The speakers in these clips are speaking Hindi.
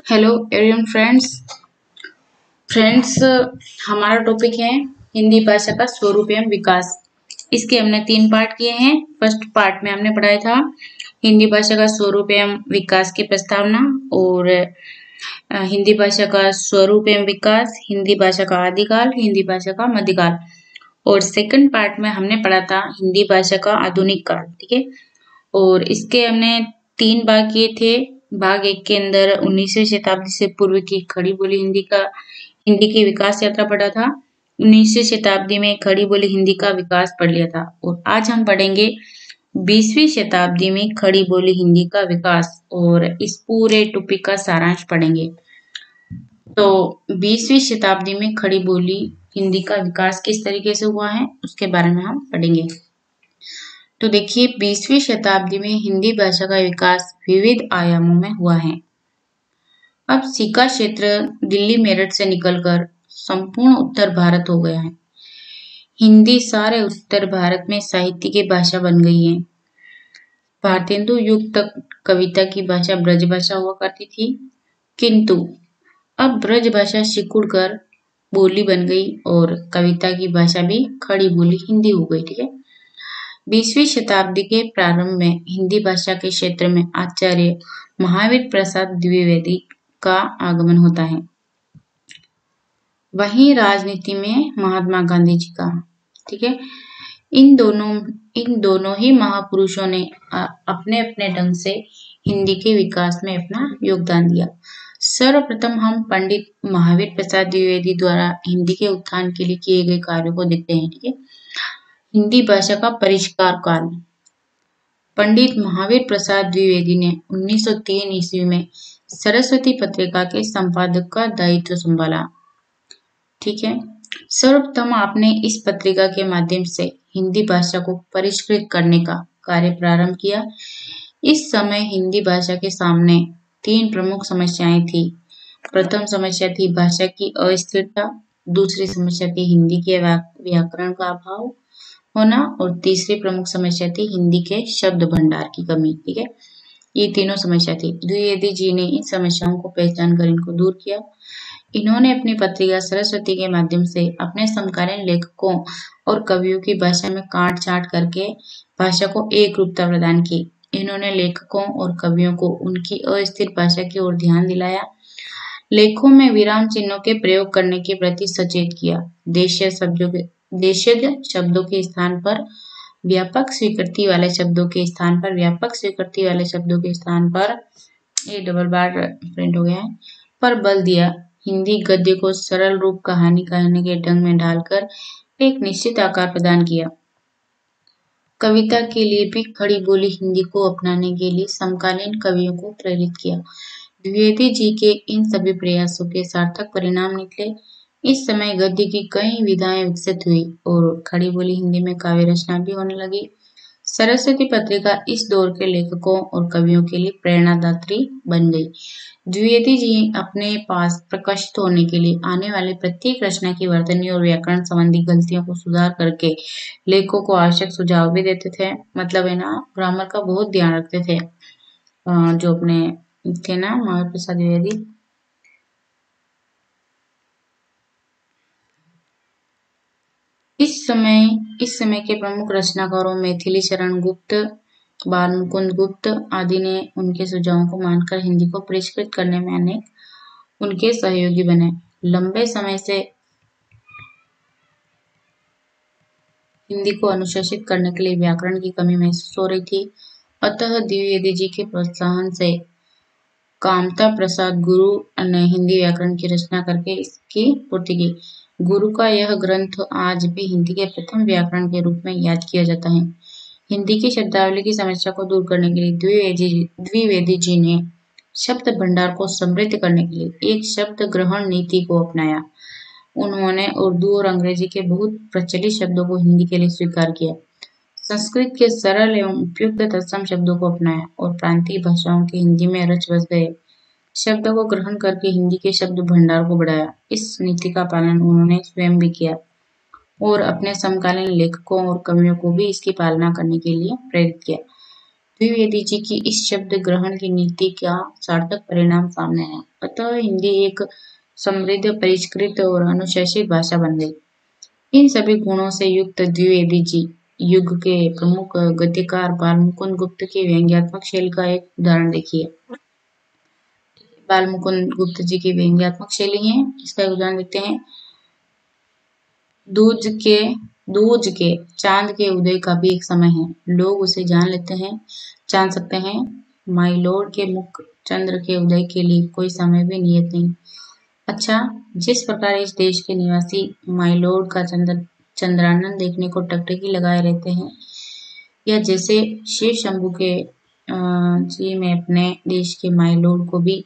हेलो एवरीवन फ्रेंड्स हमारा टॉपिक है हिंदी भाषा का स्वरूप एवं विकास। इसके हमने 3 पार्ट किए हैं। फर्स्ट पार्ट में हमने पढ़ाया था हिंदी भाषा का स्वरूप एवं विकास की प्रस्तावना और हिंदी भाषा का स्वरूप एवं विकास, हिंदी भाषा का आदिकाल, हिंदी भाषा का मध्यकाल। और सेकंड पार्ट में हमने पढ़ा था हिंदी भाषा का आधुनिक काल। ठीक है, और इसके हमने 3 भाग किए थे। भाग 1 के अंदर 19वीं शताब्दी से पूर्व की खड़ी बोली हिंदी की विकास यात्रा पढ़ा था। 19वीं शताब्दी में खड़ी बोली हिंदी का विकास पढ़ लिया था। और आज हम पढ़ेंगे 20वीं शताब्दी में खड़ी बोली हिंदी का विकास और इस पूरे टॉपिक का सारांश पढ़ेंगे। तो 20वीं शताब्दी में खड़ी बोली हिंदी का विकास किस तरीके से हुआ है उसके बारे में हम पढ़ेंगे। तो देखिए, 20वीं शताब्दी में हिंदी भाषा का विकास विविध आयामों में हुआ है। अब सीका क्षेत्र दिल्ली मेरठ से निकलकर संपूर्ण उत्तर भारत हो गया है। हिंदी सारे उत्तर भारत में साहित्य की भाषा बन गई है। भारतेंदु युग तक कविता की भाषा ब्रज भाषा हुआ करती थी, किंतु अब ब्रज भाषा सिकुड़ कर बोली बन गई और कविता की भाषा भी खड़ी बोली हिंदी हो गई। ठीक है, 20वीं शताब्दी के प्रारंभ में हिंदी भाषा के क्षेत्र में आचार्य महावीर प्रसाद द्विवेदी का आगमन होता है। वहीं राजनीति में महात्मा गांधी जी का। ठीक है, इन दोनों ही महापुरुषों ने अपने अपने ढंग से हिंदी के विकास में अपना योगदान दिया। सर्वप्रथम हम पंडित महावीर प्रसाद द्विवेदी द्वारा हिंदी के उत्थान के लिए किए गए कार्यों को देखते हैं। ठीक है, हिंदी भाषा का परिष्कार काल। पंडित महावीर प्रसाद द्विवेदी ने 1903 ईस्वी में सरस्वती पत्रिका के संपादक का दायित्व संभाला। ठीक है, सर्वप्रथम आपने इस पत्रिका के माध्यम से हिंदी भाषा को परिष्कृत करने का कार्य प्रारंभ किया। इस समय हिंदी भाषा के सामने 3 प्रमुख समस्याएं थी। प्रथम समस्या थी भाषा की अस्थिरता, दूसरी समस्या थी हिंदी के व्याकरण का अभाव होना और तीसरी प्रमुख समस्या थी हिंदी के शब्द भंडार की कमी। ठीक है, ये तीनों समस्या थी। द्विवेदी जी ने इन समस्याओं को पहचान कर इनको दूर किया। इन्होंने अपनी पत्रिका सरस्वती के माध्यम से अपने समकालीन लेखकों और कवियों की भाषा में काट छांट करके भाषा को एक रूपता प्रदान की। इन्होंने लेखकों और कवियों को उनकी अस्थिर भाषा की ओर ध्यान दिलाया। लेखों में विराम चिन्हों के प्रयोग करने के प्रति सचेत किया। देशीय शब्दों के स्थान पर व्यापक स्वीकृति वाले शब्दों के स्थान पर ये डबल बार प्रिंट हो गया है, पर बल दिया। हिंदी गद्य को सरल रूप कहानी कहने के ढंग में ढालकर एक निश्चित आकार प्रदान किया। कविता के लिए भी खड़ी बोली हिंदी को अपनाने के लिए समकालीन कवियों को प्रेरित किया। द्विवेदी जी के इन सभी प्रयासों के सार्थक परिणाम निकले। इस समय गद्य की कई विधाएं विकसित हुई और खड़ी बोली हिंदी में काव्य रचना भी होने लगी। सरस्वती पत्रिका इस दौर के लेखकों और कवियों के लिए प्रेरणादात्री बन गई। द्विवेदी जी अपने पास प्रकाशित होने के लिए आने वाले प्रत्येक रचना की वर्तनी और व्याकरण संबंधी गलतियों को सुधार करके लेखकों को आवश्यक सुझाव भी देते थे। मतलब है ना, ग्रामर का बहुत ध्यान रखते थे जो अपने थे ना महावीर प्रसाद द्विवेदी। इस समय के प्रमुख रचनाकारों मैथिली शरण गुप्त, बाल मुकुंद गुप्त आदि ने उनके सुझावों को मानकर हिंदी को परिष्कृत करने में अनेक उनके सहयोगी बने। लंबे समय से हिंदी को अनुशासित करने के लिए व्याकरण की कमी महसूस हो रही थी। अतः द्विवेदी जी के प्रोत्साहन से कामता प्रसाद गुरु ने हिंदी व्याकरण की रचना करके इसकी पूर्ति की। गुरु का यह ग्रंथ आज भी हिंदी के प्रथम व्याकरण के रूप में याद किया जाता है। हिंदी की शब्दावली की समस्या को दूर करने के लिए द्विवेदी जी ने शब्द भंडार को समृद्ध करने के लिए एक शब्द ग्रहण नीति को अपनाया। उन्होंने उर्दू और अंग्रेजी के बहुत प्रचलित शब्दों को हिंदी के लिए स्वीकार किया, संस्कृत के सरल एवं उपयुक्त तत्सम शब्दों को अपनाया और प्रांतीय भाषाओं के हिंदी में रच बस गए शब्दों को ग्रहण करके हिंदी के शब्द भंडार को बढ़ाया। इस नीति का पालन उन्होंने स्वयं भी किया और अपने समकालीन लेखकों और कवियों को भी इसकी पालना करने के लिए प्रेरित किया। द्विवेदी जी की इस शब्द ग्रहण की नीति का सार्थक परिणाम सामने है। अतः हिंदी एक समृद्ध, परिष्कृत और अनुशासित भाषा बन गई। इन सभी गुणों से युक्त द्विवेदी जी युग के प्रमुख गद्यकार बालमुकुंद गुप्त की व्यंग्यात्मक शैली का एक उदाहरण देखिए। बालमुकुंद गुप्त जी की व्यंग्यात्मक शैली है, इसका एक उदाहरण देखते हैं। दूज के दूज के चांद के उदय का भी एक समय है, लोग उसे जान सकते हैं। माई लॉर्ड के मुख चंद्र के उदय के लिए कोई समय भी नियत नहीं। अच्छा, जिस प्रकार इस देश के निवासी माई लॉर्ड का चंद्रानंद देखने को टकटकी लगाए रहते हैं, या जैसे शिव शंभू के जी में अपने देश के माई लॉर्ड को भी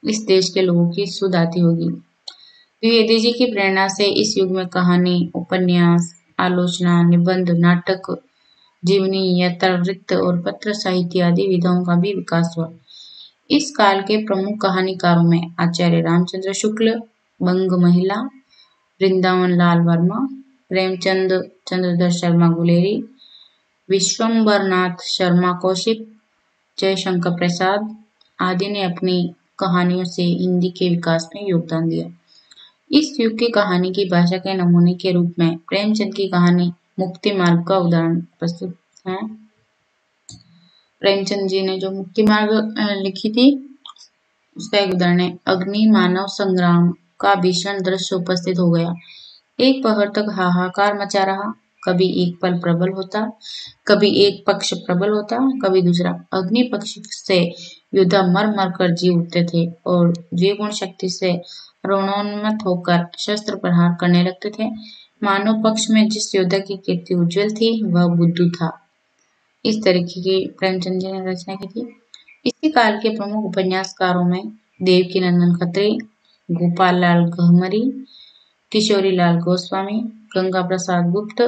इस देश के लोगों की सुध आती होगी। द्विवेदी जी की प्रेरणा से इस युग में कहानी, उपन्यास, आलोचना, निबंध, नाटक, जीवनी, यात्रावृत्त और पत्र साहित्य आदि विधाओं का भी विकास हुआ। इस काल के प्रमुख कहानीकारों में आचार्य रामचंद्र शुक्ल, बंग महिला, वृंदावन लाल वर्मा, प्रेमचंद चंद्रधर शर्मा गुलेरी, विश्वम्बरनाथ शर्मा कौशिक, जयशंकर प्रसाद आदि ने अपनी कहानियों से हिंदी के विकास में योगदान दिया। इस युग की कहानी की भाषा के नमूने के रूप में प्रेमचंद की कहानी मुक्ति मार्ग का उदाहरण प्रस्तुत है। प्रेमचंद जी ने जो मुक्ति मार्ग लिखी थी, उसका एक उदाहरण है। अग्नि मानव संग्राम का भीषण दृश्य उपस्थित हो गया। एक पहर तक हाहाकार मचा रहा। कभी एक पल प्रबल होता, कभी एक पक्ष प्रबल होता, कभी दूसरा। अग्नि पक्ष से योद्धा मर मर कर जी उठते थे और द्विगुण शक्ति से रणोन्मत्त होकर शस्त्र प्रहार करने लगते थे। मानव पक्ष में जिस योद्धा की कीर्ति उज्जवल थी, वह बुद्धू था। इस तरीके की प्रेमचंद जी ने रचना की थी। इसी काल के प्रमुख उपन्यासकारों में देवकीनंदन खत्री, गोपाल लाल गहमरी, किशोरी लाल गोस्वामी, गंगा प्रसाद गुप्त,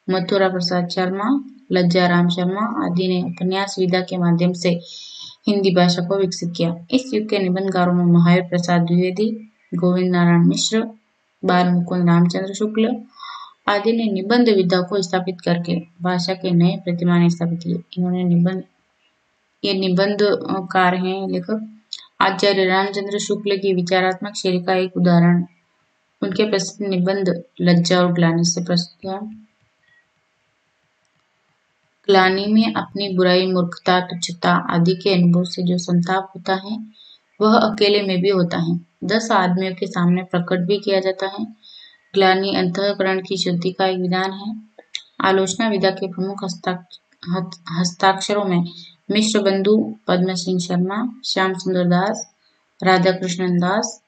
मथुरा प्रसाद शर्मा, लज्जाराम शर्मा आदि ने उपन्यास विधा के माध्यम से हिंदी भाषा को विकसित किया। इस युग के निबंधकारों में महावीर प्रसाद द्विवेदी, गोविंद नारायण मिश्र, बालमुकुंद रामचंद्र शुक्ल आदि ने निबंध विधा को स्थापित करके भाषा के नए प्रतिमान स्थापित किए। इन्होंने ये निबंधकार हैं लेखक। आचार्य रामचंद्र शुक्ल की विचारात्मक शैली का एक उदाहरण उनके प्रसिद्ध निबंध लज्जा और ग्लानि से प्रस्तुत है। ग्लानि में अपनी बुराई, मूर्खता, तुच्छता आदि के अनुभव से जो संताप होता है, वह अकेले में भी होता है, 10 आदमियों के सामने प्रकट भी किया जाता है। ग्लानि अंतःकरण की शुद्धि का एक विधान है। आलोचना विधा के प्रमुख हस्ताक्षरों में मिश्र बंधु, पद्म सिंह शर्मा, श्याम सुंदर दास, राधा कृष्णन दास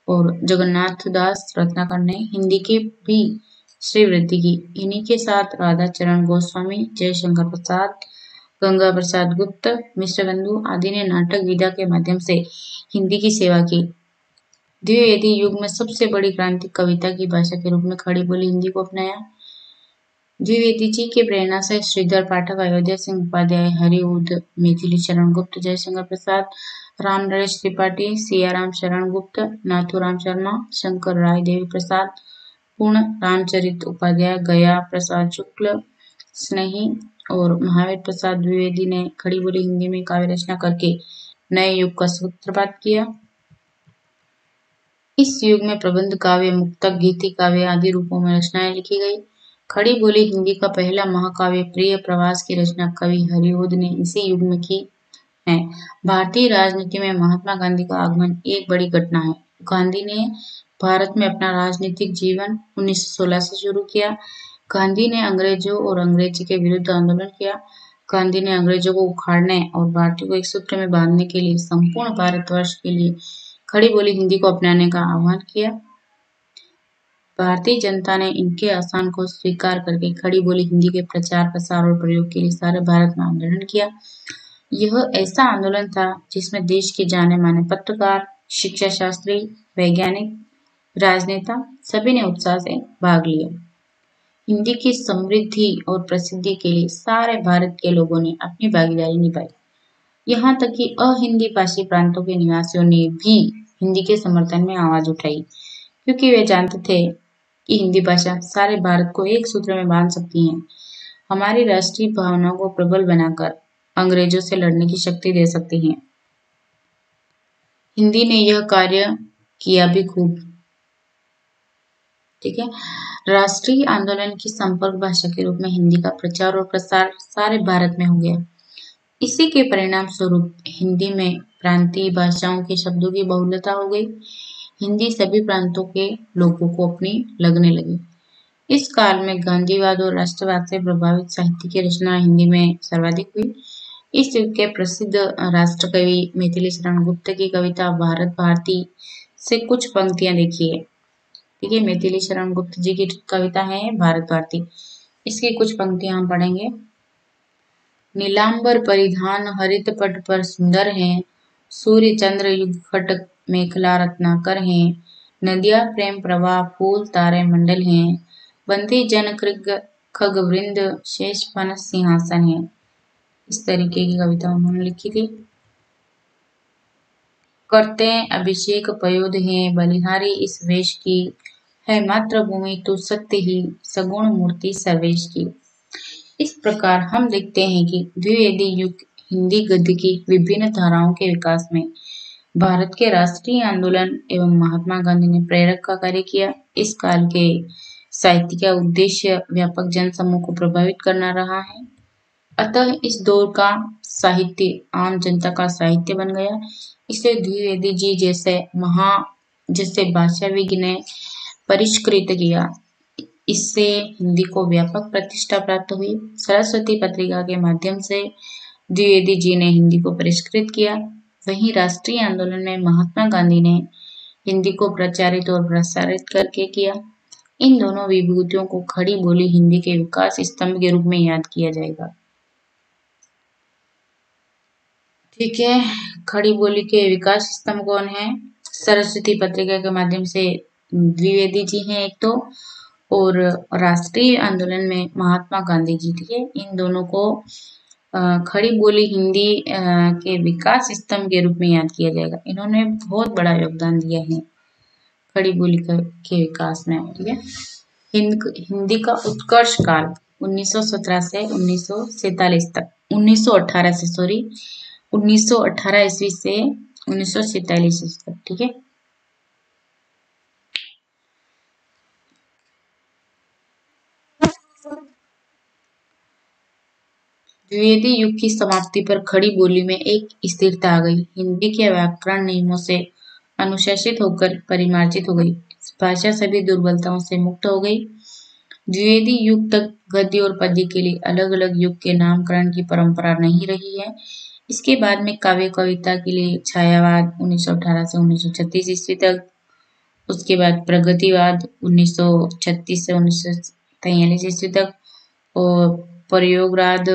और जगन्नाथ दास रत्नाकर ने हिंदी की भी श्रीवृद्धि की। इन्हीं के साथ राधा चरण गोस्वामी, जयशंकर प्रसाद, गंगा प्रसाद गुप्त, मिश्र बंधु आदि ने नाटक विधा के माध्यम से हिंदी की सेवा की। द्विवेदी युग में सबसे बड़ी क्रांति कविता की भाषा के रूप में खड़ी बोली हिंदी को अपनाया। द्विवेदी जी की प्रेरणा से श्रीधर पाठक, अयोध्या सिंह उपाध्याय, हरिउद, मिथिली चरण गुप्त, जयशंकर प्रसाद, राम नरेश त्रिपाठी, सियाराम शरण गुप्त, नाथूराम शर्मा, शंकर राय, देवी प्रसाद, पूर्ण रामचरित उपाध्याय, गया प्रसाद शुक्ल, स्नेही और महावीर प्रसाद द्विवेदी ने खड़ी बोली हिंदी में काव्य रचना करके नए युग का सूत्रपात किया। इस युग में प्रबंध काव्य, मुक्तक, गीति काव्य आदि रूपों में रचनाएं लिखी गई। खड़ी बोली हिंदी का पहला महाकाव्य प्रिय प्रवास की रचना कवि हरिउद ने इसी युग में की है। भारतीय राजनीति में महात्मा गांधी का आगमन एक बड़ी घटना है। गांधी ने भारत में अपना राजनीतिक जीवन 1916 से शुरू किया। गांधी ने अंग्रेजों और अंग्रेजी के विरुद्ध आंदोलन किया। गांधी ने अंग्रेजों को उखाड़ने और भारतीयों को एक सूत्र में बांधने के लिए संपूर्ण भारतवर्ष के लिए खड़ी बोली हिंदी को अपनाने का आह्वान किया। भारतीय जनता ने इनके आह्वान को स्वीकार करके खड़ी बोली हिंदी के प्रचार, प्रसार और प्रयोग के लिए सारे भारत में आंदोलन किया। यह ऐसा आंदोलन था जिसमें देश के जाने माने पत्रकार, शिक्षा शास्त्री, वैज्ञानिक, राजनेता सभी ने उत्साह से भाग लिया। हिंदी की समृद्धि और प्रसिद्धि के लिए सारे भारत के लोगों ने अपनी भागीदारी निभाई। यहाँ तक कि अहिंदी भाषी प्रांतों के निवासियों ने भी हिंदी के समर्थन में आवाज उठाई, क्योंकि वे जानते थे कि हिंदी भाषा सारे भारत को एक सूत्र में बांध सकती है। हमारी राष्ट्रीय भावनाओं को प्रबल बनाकर अंग्रेजों से लड़ने की शक्ति दे सकती हैं। हिंदी ने यह कार्य किया भी खूब। ठीक है। राष्ट्रीय आंदोलन की संपर्क भाषा के रूप में हिंदी का प्रचार और प्रसार सारे भारत में हो गया। इसी के परिणाम स्वरूप हिंदी में प्रांतीय भाषाओं के शब्दों की बहुलता हो गई। हिंदी सभी प्रांतों के लोगों को अपनी लगने लगी। इस काल में गांधीवाद और राष्ट्रवाद से प्रभावित साहित्य की रचना हिंदी में सर्वाधिक हुई। इस युग के प्रसिद्ध राष्ट्र कवि मैथिली शरण गुप्त की कविता भारत भारती से कुछ पंक्तियां देखिए। ठीक है, मैथिली शरण गुप्त जी की कविता है भारत भारती। इसकी कुछ पंक्तियां हम पढ़ेंगे। नीलांबर परिधान हरित पट पर सुंदर हैं, सूर्य चंद्र युग खटक मेखला रत्नाकर हैं, नदियां प्रेम प्रवाह फूल तारे मंडल हैं, बंदी जन कृग खग वृंद शेष फन सिंहासन है। इस तरीके की कविता उन्होंने लिखी थी। करते अभिषेक पयोध हैं, बलिहारी इस वेश की, है मातृभूमि तो सत्य ही सगुण मूर्ति सर्वेश की। इस प्रकार हम देखते हैं कि द्विवेदी युग हिंदी गद्य की विभिन्न धाराओं के विकास में भारत के राष्ट्रीय आंदोलन एवं महात्मा गांधी ने प्रेरक का कार्य किया। इस काल के साहित्य का उद्देश्य व्यापक जन समूह को प्रभावित करना रहा है। अतः इस दौर का साहित्य आम जनता का साहित्य बन गया। इसे द्विवेदी जी जैसे भाषाविद ने परिष्कृत किया। इससे हिंदी को व्यापक प्रतिष्ठा प्राप्त हुई। सरस्वती पत्रिका के माध्यम से द्विवेदी जी ने हिंदी को परिष्कृत किया। वहीं राष्ट्रीय आंदोलन में महात्मा गांधी ने हिंदी को प्रचारित और प्रसारित करके किया। इन दोनों विभूतियों को खड़ी बोली हिंदी के विकास स्तंभ के रूप में याद किया जाएगा। ठीक है, खड़ी बोली के विकास स्तंभ कौन है? सरस्वती पत्रिका के माध्यम से द्विवेदी जी हैं एक तो, और राष्ट्रीय आंदोलन में महात्मा गांधी जी। ठीक है, इन दोनों को खड़ी बोली हिंदी के विकास स्तंभ के रूप में याद किया जाएगा। इन्होंने बहुत बड़ा योगदान दिया है खड़ी बोली के विकास में। ठीक है, हिंदी का उत्कर्ष काल 1917 से 1947 तक 1918 से 1918 ईस्वी से 1947 ईस्वी तक। ठीक है, द्विवेदी युग की समाप्ति पर खड़ी बोली में एक स्थिरता आ गई। हिंदी के व्याकरण नियमों से अनुशासित होकर परिमार्जित हो गई। भाषा सभी दुर्बलताओं से मुक्त हो गई। द्विवेदी युग तक गद्य और पद्य के लिए अलग अलग युग के नामकरण की परंपरा नहीं रही है। इसके बाद में काव्य कविता के लिए छायावाद 1918 से 1936 ईस्वी तक, उसके बाद प्रगतिवाद 1936 से 1943 ईस्वी तक, और प्रयोगवाद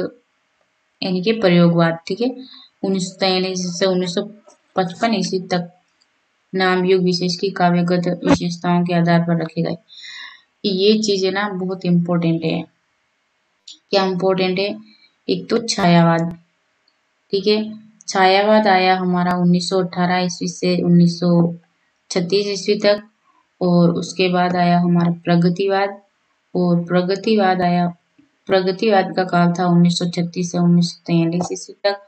यानी कि प्रयोगवाद। ठीक है, 1943 से 1955 ईस्वी तक नाम युग विशेष की काव्यगत विशेषताओं के आधार पर रखे गए। ये चीजें ना बहुत इम्पोर्टेंट है। क्या इम्पोर्टेंट है? एक तो छायावाद। ठीक है, छायावाद आया हमारा 1918 ईस्वी से 1936 ईस्वी तक, और उसके बाद आया हमारा प्रगतिवाद, और प्रगतिवाद का काल था 1936 से 1943 ईस्वी तक,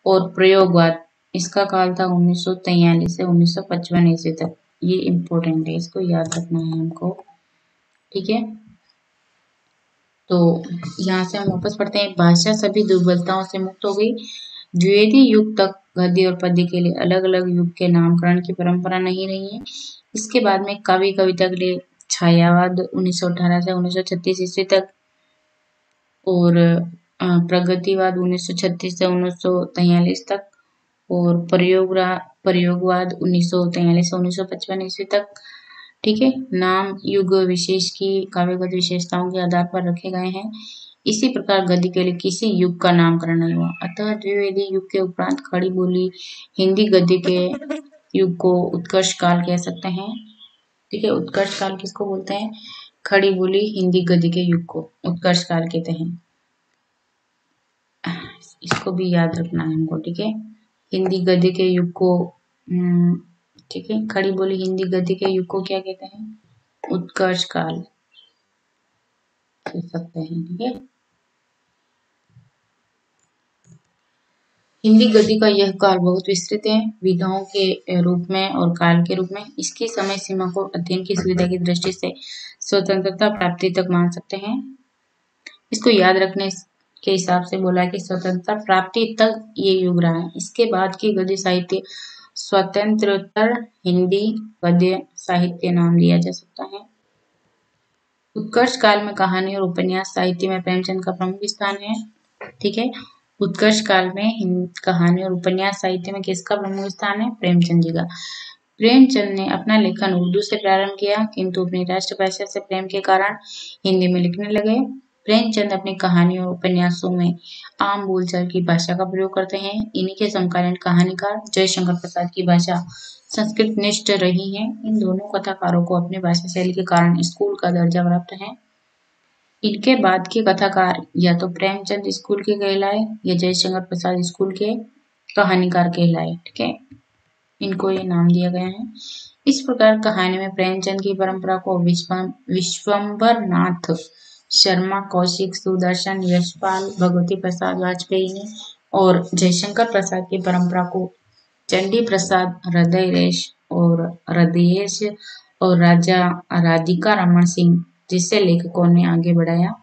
और प्रयोगवाद इसका काल था 1943 से 1955 ईस्वी तक। ये इम्पोर्टेंट है, इसको याद रखना है हमको। ठीक है, तो यहाँ से हम वापस पढ़ते हैं। भाषा सभी दुर्बलताओं से मुक्त हो गई। द्विवेदी युग तक गद्य और पद्य के लिए अलग अलग युग के नामकरण की परंपरा नहीं रही है। इसके बाद में काव्य कविता के लिए छायावाद 1918 से 1936 ईस्वी तक, और प्रगतिवाद 1936 से 1943 तक, और प्रयोगवाद 1943 से 1955 ईस्वी तक। ठीक है, नाम युग विशेष की काव्यगत विशेषताओं के आधार पर रखे गए हैं। इसी प्रकार गद्य के लिए किसी युग का नामकरण नहीं हुआ। अतः द्विवेदी युग के उपरांत खड़ी बोली हिंदी गद्य के युग को उत्कर्ष काल कह सकते हैं। ठीक है, उत्कर्ष काल किसको बोलते हैं? खड़ी बोली हिंदी गद्य के युग को उत्कर्ष काल कहते हैं। इसको भी याद रखना है हमको। ठीक है, हिंदी गद्य के युग को ठीक है, खड़ी बोली हिंदी गद्य के युग को क्या कहते हैं? उत्कर्ष काल कह सकते हैं। ठीक है, हिंदी गद्य का यह काल बहुत विस्तृत है, विधाओं के रूप में और काल के रूप में। इसकी समय सीमा को अध्ययन की सुविधा की दृष्टि से स्वतंत्रता प्राप्ति तक मान सकते हैं। इसको याद रखने के हिसाब से बोला कि स्वतंत्रता प्राप्ति तक ये युग रहा है। इसके बाद की गद्य साहित्य स्वतंत्रोत्तर हिंदी गद्य साहित्य नाम दिया जा सकता है। उत्कर्ष काल में कहानी और उपन्यास साहित्य में प्रेमचंद का प्रमुख स्थान है। ठीक है, उत्कर्ष काल में कहानी और उपन्यास साहित्य में किसका प्रमुख स्थान है? प्रेमचंद जी का। प्रेमचंद ने अपना लेखन उर्दू से प्रारंभ किया, किंतु अपनी राष्ट्रभाषा से प्रेम के कारण हिंदी में लिखने लगे। प्रेमचंद अपनी कहानियों और उपन्यासों में आम बोलचाल की भाषा का प्रयोग करते हैं। इन्हीं के समकालीन कहानीकार जयशंकर प्रसाद की भाषा संस्कृत निष्ठ रही है। इन दोनों कथाकारों को अपनी भाषा शैली के कारण स्कूल का दर्जा प्राप्त है। इनके बाद के कथाकार या तो प्रेमचंद स्कूल के कहलाए या जयशंकर प्रसाद स्कूल के कहानीकार कहलाए। ठीक है, इनको ये नाम दिया गया है। इस प्रकार कहानी में प्रेमचंद की परंपरा को विश्वंभर नाथ शर्मा, कौशिक, सुदर्शन, यशपाल, भगवती प्रसाद वाजपेयी ने और जयशंकर प्रसाद की परंपरा को चंडी प्रसाद हृदयेश और राजा राधिका रमन सिंह जिससे लेखकों ने आगे बढ़ाया।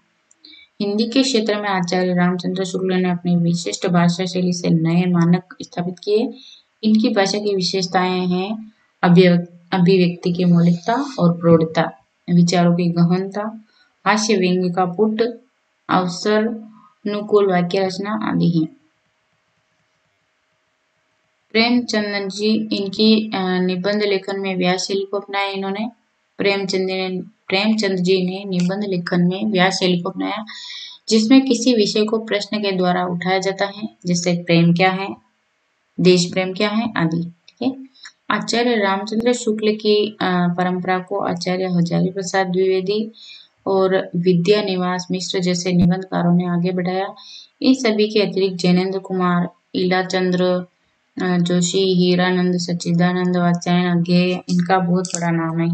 हिंदी के क्षेत्र में आचार्य रामचंद्र शुक्ल ने अपनी विशिष्ट भाषा शैली से नए मानक स्थापित किए। इनकी भाषा की विशेषताएं हैं अभिव्यक्ति की मौलिकता और प्रौढ़ता, विचारों की गहनता, हास्य व्यंग्य का पुट, अवसर अनुकूल वाक्य रचना आदि हैं। प्रेमचंद जी इनकी निबंध लेखन में व्यास शैली को अपनाया। इन्होंने प्रेमचंद जी ने निबंध लेखन में व्यास शैली को अपनाया, जिसमें किसी विषय को प्रश्न के द्वारा उठाया जाता है, जैसे प्रेम क्या है, देश प्रेम क्या है आदि। ठीक है, आचार्य रामचंद्र शुक्ल की परंपरा को आचार्य हजारी प्रसाद द्विवेदी और विद्या निवास मिश्र जैसे निबंधकारों ने आगे बढ़ाया। इन सभी के अतिरिक्त जैनेन्द्र कुमार, इलाचंद्र जोशी, हीरानंद सच्चिदानंद वात्स्यायन अज्ञेय, इनका बहुत बड़ा नाम है,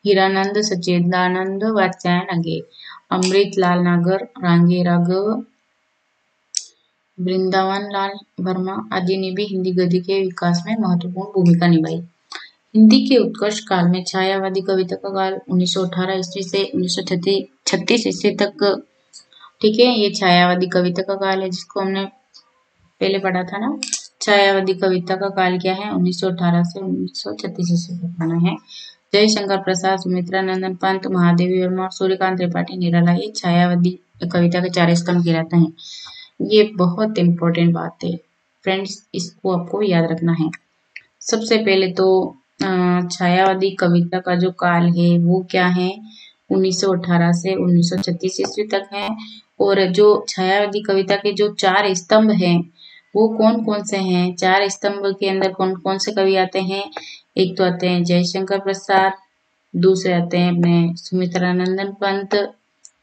हीरानंद सच्चिदानंद वात्स्यायन अज्ञेय, अमृत लाल नागर, रांगे राघव, वृंदावन लाल वर्मा आदि ने भी हिंदी गद्य के विकास में महत्वपूर्ण भूमिका निभाई। हिंदी के उत्कर्ष काल में छायावादी कविता का काल 1918 ईस्वी से 1936 ईस्वी तक। ठीक है, ये छायावादी कविता का काल है, जिसको हमने पहले पढ़ा था ना। छायावादी कविता का काल क्या है? 1918 से 1936 ईस्वी तक आना है। जयशंकर प्रसाद, सुमित्रा नंदन पंत, महादेवी वर्मा और सूर्यकांत त्रिपाठी निराला ये छायावादी कविता के 4 स्तंभ कहलाते हैं। ये बहुत इंपॉर्टेंट बात है फ्रेंड्स, इसको आपको याद रखना है। सबसे पहले तो छायावादी कविता का जो काल है वो क्या है? 1918 से 1936 ईस्वी तक है। और जो छायावादी कविता के जो 4 स्तंभ हैं वो कौन कौन से हैं? 4 स्तंभ के अंदर कौन कौन से कवि आते हैं? एक तो आते हैं जयशंकर प्रसाद, दूसरे आते हैं अपने सुमित्रानंदन पंत,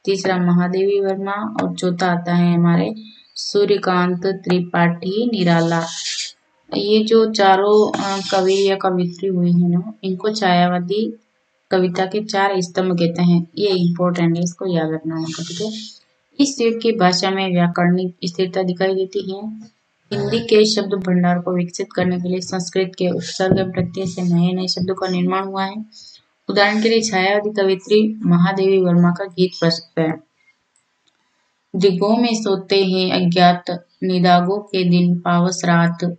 तीसरा महादेवी वर्मा और चौथा आता है हमारे सूर्यकांत त्रिपाठी निराला। ये जो चारों कवि या कवित्री हुई है ना, इनको छायावादी कविता के 4 स्तंभ कहते हैं। ये इम्पोर्टेंट है, इसको याद रखना है। ठीक है, इस युग की भाषा में व्याकरणिक स्थिरता दिखाई देती है। हिंदी के शब्द भंडार को विकसित करने के लिए संस्कृत के उपसर्ग प्रत्यय से नए नए शब्दों का निर्माण हुआ है। उदाहरण के लिए छायावादी कवित्री महादेवी वर्मा का गीत प्रस्तुत है। दिगों में सोते हैं अज्ञात, निदागों के दिन पावस रात,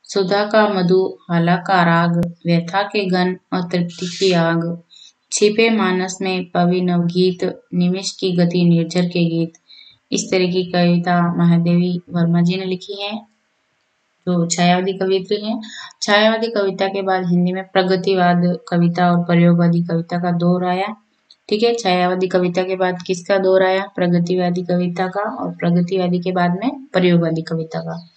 सुधा का मधु हाला का राग, व्यथा के घन और तृप्ति की आग, छिपे मानस में पवि नवगीत, निमिष की गति निर्झर के गीत। इस तरह की कविता महादेवी वर्मा जी ने लिखी है, जो छायावादी कवित्री हैं। छायावादी कविता के बाद हिंदी में प्रगतिवाद कविता और प्रयोगवादी कविता का दौर आया। ठीक है, छायावादी कविता के बाद किसका दौर आया? प्रगतिवादी कविता का, और प्रगतिवादी के बाद में प्रयोगवादी कविता का।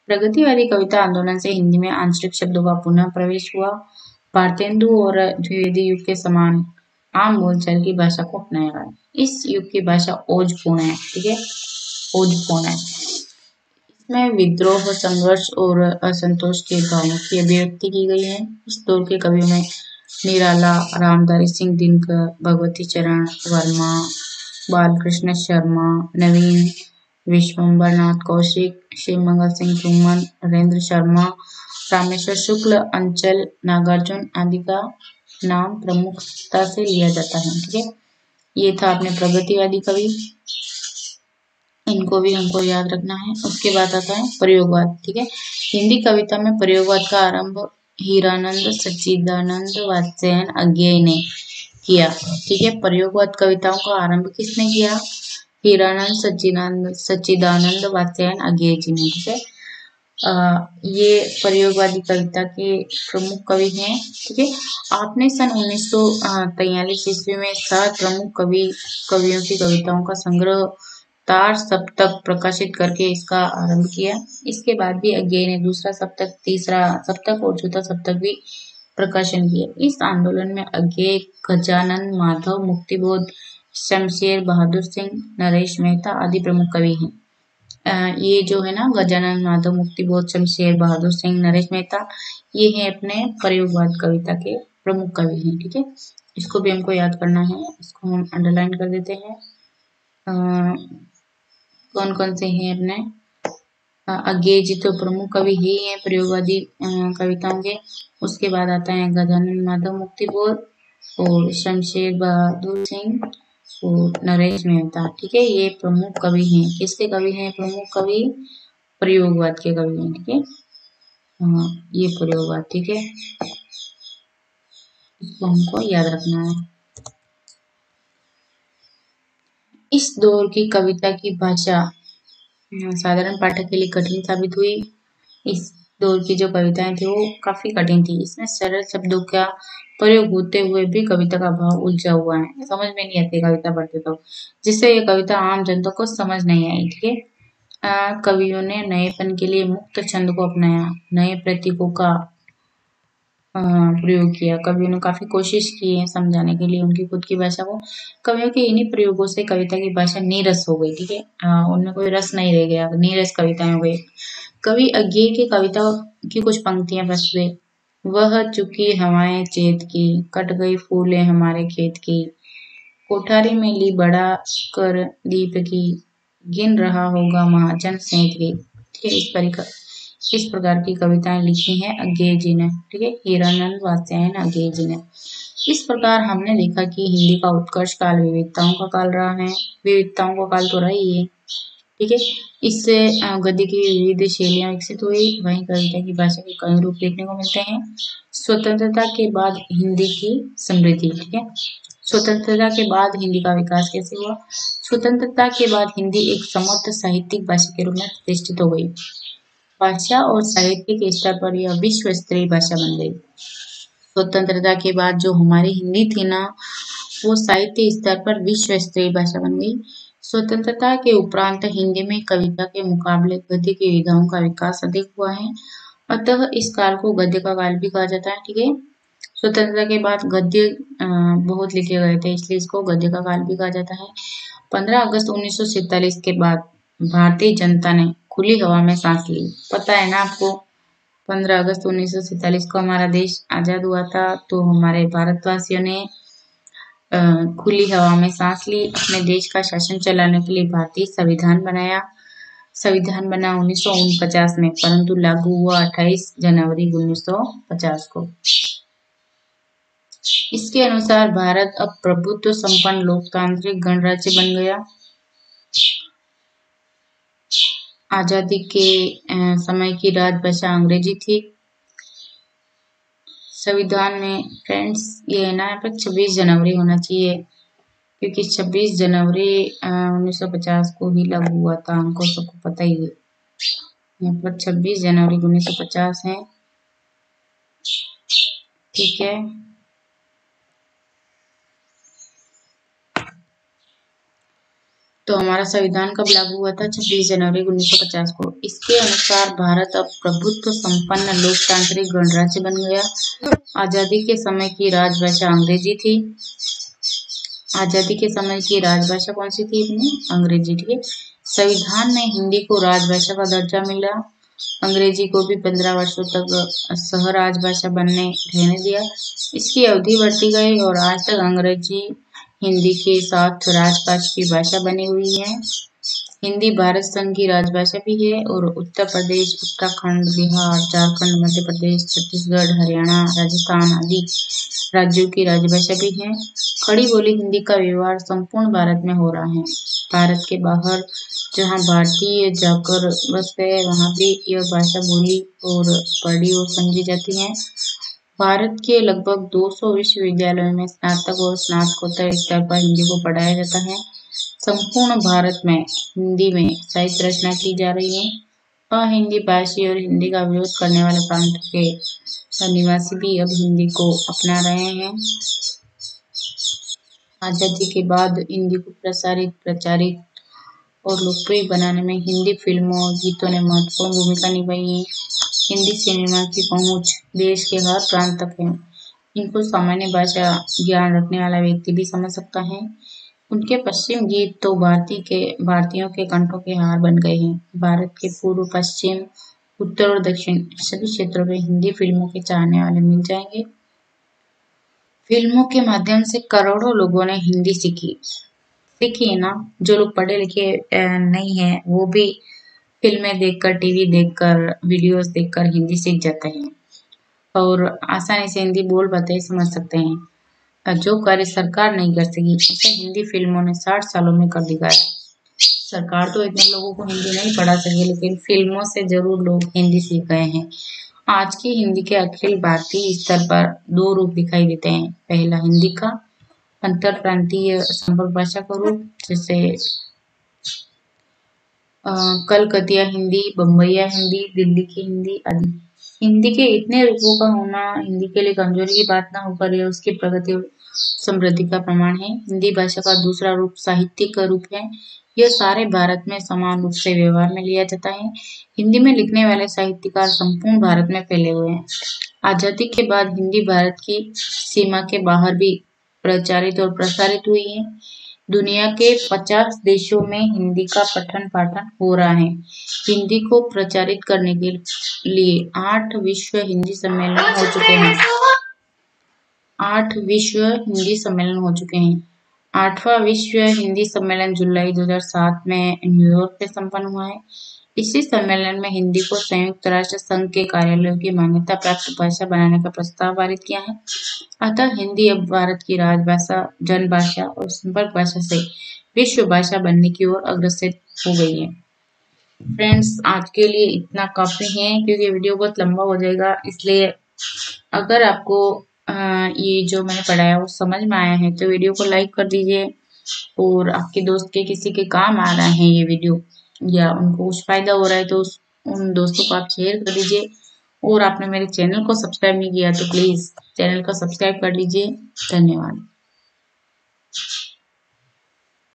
प्रगतिवादी कविता आंदोलन से हिंदी में आंशिक शब्दों का पुनः प्रवेश हुआ। भारतेंदु और द्विवेदी युग के समान आम बोलचाल की भाषा को अपनाया गया। इस युग की भाषा ओजपूर्ण है। ठीक है, ओजपूर्ण है। इसमें विद्रोह, संघर्ष और असंतोष के भावों की अभिव्यक्ति की गई है। इस दौर के कवियों में निराला, रामधारी सिंह दिनकर, भगवती चरण वर्मा, बालकृष्ण शर्मा, नवीन विश्वम्बर नाथ कौशिक, शिवमंगल सिंह सुमन, नरेंद्र शर्मा, रामेश्वर शुक्ल, अंचल नागार्जुन आदि का नाम प्रमुखता से लिया जाता है। ठीक है, ये था अपने प्रगतिवादी कवि, इनको भी हमको याद रखना है। उसके बाद आता है प्रयोगवाद। ठीक है, हिंदी कविता में प्रयोगवाद का आरंभ हीरानंद सच्चिदानंद वात्स्यायन अज्ञेय ने किया। ठीक है, प्रयोगवाद कविताओं का आरंभ किसने किया? हीरानंद सच्चिदानंद वात्स्यायन अज्ञेय जी ने। ठीक है, ये प्रयोगवादी कविता के प्रमुख कवि हैं। ठीक है, आपने सन 1943 ईस्वी में 7 प्रमुख कवियों की कविताओं का संग्रह तार सप्तक प्रकाशित करके इसका आरंभ किया। इसके बाद भी अज्ञेय ने दूसरा सप्तक, तीसरा सप्तक और चौथा सप्तक भी प्रकाशन किया। इस आंदोलन में अज्ञेय, गजानन माधव, मुक्तिबोध, शमशेर बहादुर सिंह, नरेश मेहता आदि प्रमुख कवि हैं। ये जो है ना गजानन माधव, मुक्तिबोध, शमशेर बहादुर सिंह, नरेश मेहता, ये हैं अपने प्रयोगवाद कविता के प्रमुख कवि हैं। ठीक है, इसको भी हमको याद करना है, इसको हम अंडरलाइन कर देते हैं। कौन कौन से हैं अपने? अज्ञेय जी तो प्रमुख कवि ही हैं प्रयोगवादी कविताओं के। उसके बाद आता है गजानन माधव, मुक्तिबोध और शमशेर बहादुर सिंह और नरेश मेहता। ठीक है, ये प्रमुख कवि हैं। किसके कवि हैं? प्रमुख कवि प्रयोगवाद के कवि हैं। ठीक है, ये प्रयोगवाद। ठीक है, इसको हमको याद रखना है। इस दौर की कविता की भाषा साधारण पाठक के लिए कठिन साबित हुई। इस दौर की जो कविताएं थी वो काफी कठिन थी। इसमें सरल शब्दों का प्रयोग होते हुए भी कविता का भाव उलझा हुआ है, समझ में नहीं आती कविता पढ़ते तो, जिससे ये कविता आम जनता को समझ नहीं आई। ठीक है, कवियों ने नएपन के लिए मुक्त छंद को अपनाया, नए प्रतीकों का प्रयोग किया। कवियों ने काफी कोशिश की है समझाने के लिए उनकी खुद की भाषा को। कवियों के इन्हीं प्रयोगों से कविता की भाषा नीरस हो गई। ठीक है, उनमें कोई रस नहीं रह गया, नीरस कविताएं हो गई। कवि अज्ञेय की कविता की कुछ पंक्तियां प्रस्तुत। वह चुकी हवाएं चेत की, कट गई फूलें हमारे खेत की, कोठारी में ली बड़ा कर दीप की, गिन रहा होगा महाजन सेंत की। ठीक है, इस प्रकार की कविताएं लिखी हैं अज्ञेय जी ने। ठीक है, हीरानंद वात्स्यायन अज्ञेय जी ने। इस प्रकार हमने देखा कि हिंदी का उत्कर्ष काल विविधताओं का काल रहा है। विविधताओं का काल तो रहा ही है। ठीक है, इससे गद्य की विविध शैलियां विकसित हुई। वहीं कविता की भाषा के कई रूप देखने को मिलते हैं। स्वतंत्रता के बाद हिंदी की समृद्धि। ठीक है, स्वतंत्रता के बाद हिंदी का विकास कैसे हुआ? स्वतंत्रता के बाद हिंदी एक समर्थ साहित्यिक भाषा के रूप में प्रतिष्ठित हो गई। भाषा और साहित्य के स्तर पर यह विश्व स्तरीय भाषा बन गई। स्वतंत्रता के बाद जो हमारी हिंदी थी ना, वो साहित्य स्तर पर विश्व स्तरीय भाषा बन गई। स्वतंत्रता के उपरांत हिंदी में कविता के मुकाबले गद्य की विधाओं का विकास अधिक हुआ है, अतः इस काल को गद्य का काल भी कहा जाता है। ठीक है, स्वतंत्रता के बाद गद्य बहुत लिखे गए थे, इसलिए इसको गद्य का काल भी कहा जाता है। 15 अगस्त 1947 के बाद भारतीय जनता ने खुली हवा में सांस ली। पता है ना आपको, 15 अगस्त 1947 को हमारा देश आजाद हुआ था, तो हमारे भारतवासियों ने खुली हवा में सांस ली। अपने देश का शासन चलाने के लिए भारतीय संविधान बनाया। संविधान बना 1949 में, परंतु लागू हुआ 28 जनवरी 1950 को। इसके अनुसार भारत अब प्रभुत्व संपन्न लोकतांत्रिक गणराज्य बन गया। आजादी के समय की राजभाषा अंग्रेजी थी। संविधान में फ्रेंड्स ये है ना, यहाँ पर 26 जनवरी होना चाहिए, क्योंकि 26 जनवरी 1950 को ही लागू हुआ था, हमको सबको पता ही है। यहाँ पर 26 जनवरी 1950 है। ठीक है, तो हमारा संविधान कब लागू हुआ था? 26 जनवरी 1950 को। इसके अनुसार भारत अब प्रभुत्व संपन्न लोकतांत्रिक गणराज्य बन गया। आजादी के समय की राजभाषा अंग्रेजी थी। आजादी के समय की राजभाषा कौन सी थी अपनी? अंग्रेजी। ठीक है, संविधान में हिंदी को राजभाषा का दर्जा मिला। अंग्रेजी को भी 15 वर्षों तक सह राजभाषा रहने दिया। इसकी अवधि बढ़ती गई और आज तक अंग्रेजी हिंदी के साथ राजभाषा की भाषा बनी हुई है। हिंदी भारत संघ की राजभाषा भी है और उत्तर प्रदेश, उत्तराखंड, बिहार, झारखंड, मध्य प्रदेश, छत्तीसगढ़, हरियाणा, राजस्थान आदि राज्यों की राजभाषा भी है। खड़ी बोली हिंदी का व्यवहार संपूर्ण भारत में हो रहा है। भारत के बाहर जहाँ भारतीय जाकर बस गए वहाँ भी यह भाषा बोली और पढ़ी और समझी जाती है। भारत के लगभग 200 विश्वविद्यालयों में स्नातक और स्नातकोत्तर स्तर पर हिंदी को पढ़ाया जाता है। संपूर्ण भारत में हिंदी में साहित्य रचना की जा रही है। अहिंदी भाषी और हिंदी का विरोध करने वाले प्रांतों के निवासी भी अब हिंदी को अपना रहे हैं। आजादी के बाद हिंदी को प्रचारित और लोकप्रिय बनाने में हिंदी फिल्मों और गीतों ने महत्वपूर्ण भूमिका निभाई है। हिंदी सिनेमा की पहुंच देश के हर प्रांत तक है। इनको सामान्य भाषा ज्ञान रखने वाला व्यक्ति भी समझ सकता है। उनके पश्चिम गीत तो भारतीयों के कंठों के हार बन गए हैं। भारत के पूर्व, पश्चिम, उत्तर और दक्षिण सभी क्षेत्रों में हिंदी फिल्मों के चाहने वाले मिल जाएंगे। फिल्मों के माध्यम से करोड़ों लोगों ने हिंदी सीखी है ना। जो लोग पढ़े लिखे नहीं है वो भी फिल्में देखकर, टीवी देखकर, वीडियोस देखकर हिंदी सीख जाते हैं और आसानी से हिंदी बोल पाते हैं, समझ सकते हैं। जो कार्य सरकार नहीं कर सकी उसे हिंदी फिल्मों ने 60 सालों में कर दिखाया। सरकार तो इतने लोगों को हिंदी नहीं पढ़ा सकी लेकिन फिल्मों से जरूर लोग हिंदी सीख गए हैं। आज की हिंदी के अखिल भारतीय स्तर पर 2 रूप दिखाई देते हैं। पहला हिंदी का अंतर प्रांतीय संपर्क भाषा का रूप, जैसे कलकतिया हिंदी, बम्बईया हिंदी, दिल्ली की हिंदी आदि। हिंदी के इतने रूपों का होना हिंदी के लिए कमजोरी की बात ना होकर यह उसकी प्रगति और समृद्धि का प्रमाण है। हिंदी भाषा का दूसरा रूप साहित्यिक का रूप है। यह सारे भारत में समान रूप से व्यवहार में लिया जाता है। हिंदी में लिखने वाले साहित्यकार संपूर्ण भारत में फैले हुए हैं। आजादी के बाद हिंदी भारत की सीमा के बाहर भी प्रचारित और प्रसारित हुई है। दुनिया के 50 देशों में हिंदी का पठन पाठन हो रहा है। हिंदी को प्रचारित करने के लिए 8 विश्व हिंदी सम्मेलन हो चुके हैं। 8 विश्व हिंदी सम्मेलन हो चुके हैं। 8वां विश्व हिंदी सम्मेलन जुलाई 2007 में न्यूयॉर्क में संपन्न हुआ है। इसी सम्मेलन में हिंदी को संयुक्त राष्ट्र संघ के कार्यालयों की मान्यता प्राप्त भाषा बनाने का प्रस्ताव पारित किया है। अतः हिंदी अब भारत की राजभाषा, जनभाषा और संपर्क भाषा से विश्व भाषा बनने की ओर अग्रसर हो गई है। फ्रेंड्स, आज के लिए इतना काफी है क्योंकि वीडियो बहुत लंबा हो जाएगा, इसलिए अगर आपको ये जो मैंने पढ़ाया वो समझ में आया है तो वीडियो को लाइक कर दीजिए और आपके दोस्त के किसी के काम आ रहा है ये वीडियो या उनको कुछ फायदा हो रहा है तो उन दोस्तों को आप शेयर कर दीजिए। और आपने मेरे चैनल को सब्सक्राइब नहीं किया तो प्लीज चैनल को सब्सक्राइब कर लीजिए। धन्यवाद।